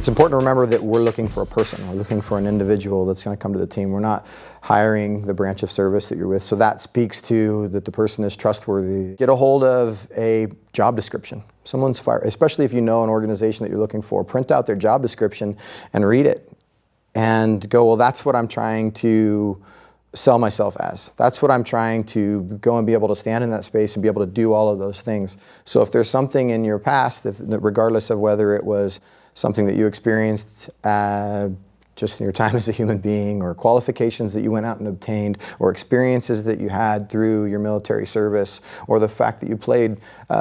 It's important to remember that we're looking for a person. We're looking for an individual that's going to come to the team. We're not hiring the branch of service that you're with. So that speaks to that the person is trustworthy. Get a hold of a job description. Someone's fire, especially if you know an organization that you're looking for, print out their job description and read it and go, well, that's what I'm trying to sell myself as. That's what I'm trying to go and be able to stand in that space and be able to do all of those things. So if there's something in your past, regardless of whether it was something that you experienced just in your time as a human being, or qualifications that you went out and obtained, or experiences that you had through your military service, or the fact that you played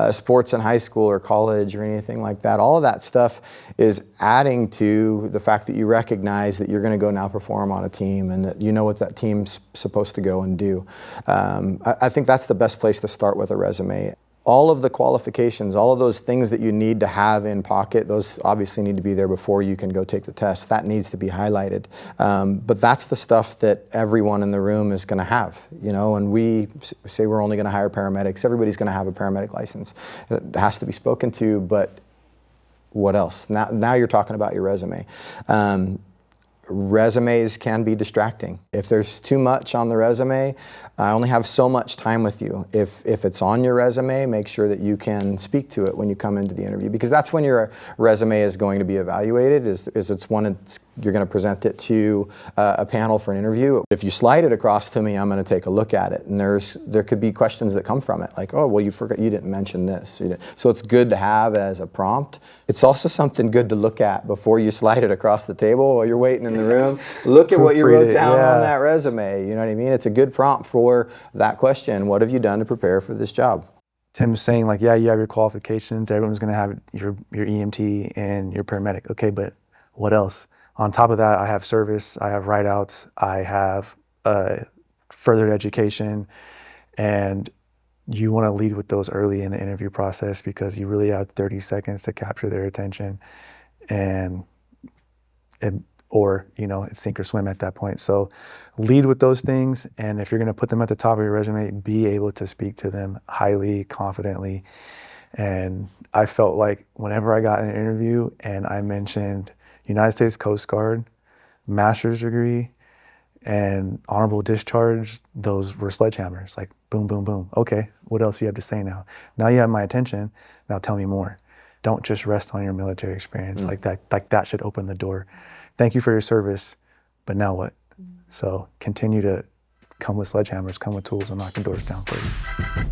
sports in high school or college or anything like that, all of that stuff is adding to the fact that you recognize that you're going to go now perform on a team and that you know what that team's supposed to go and do. I think that's the best place to start with a resume. All of the qualifications, all of those things that you need to have in pocket, those obviously need to be there before you can go take the test. That needs to be highlighted. But that's the stuff that everyone in the room is going to have, you know, and we say we're only going to hire paramedics. Everybody's going to have a paramedic license. It has to be spoken to, but what else? Now you're talking about your resume. Resumes can be distracting. If there's too much on the resume, I only have so much time with you. If it's on your resume, make sure that you can speak to it when you come into the interview, because that's when your resume is going to be evaluated, you're going to present it to a panel for an interview. If you slide it across to me, I'm going to take a look at it, and there could be questions that come from it, like, oh, well, you forgot, you didn't mention this. So it's good to have as a prompt. It's also something good to look at before you slide it across the table while you're waiting in the room. Look at what you wrote down on that resume. You know what I mean? It's a good prompt for that question. What have you done to prepare for this job? Tim's saying, like, yeah, you have your qualifications. Everyone's going to have your EMT and your paramedic. Okay, but what else? On top of that, I have service, I have write-outs, I have further education, and you want to lead with those early in the interview process because you really have 30 seconds to capture their attention, or, you know, it's sink or swim at that point. So lead with those things, and if you're going to put them at the top of your resume, be able to speak to them highly, confidently. And I felt like whenever I got an interview and I mentioned United States Coast Guard, master's degree, and honorable discharge, those were sledgehammers, like boom, boom, boom. Okay, what else do you have to say now? Now you have my attention, now tell me more. Don't just rest on your military experience. Like that should open the door. Thank you for your service, but now what? So continue to come with sledgehammers, come with tools, and knocking doors down for you.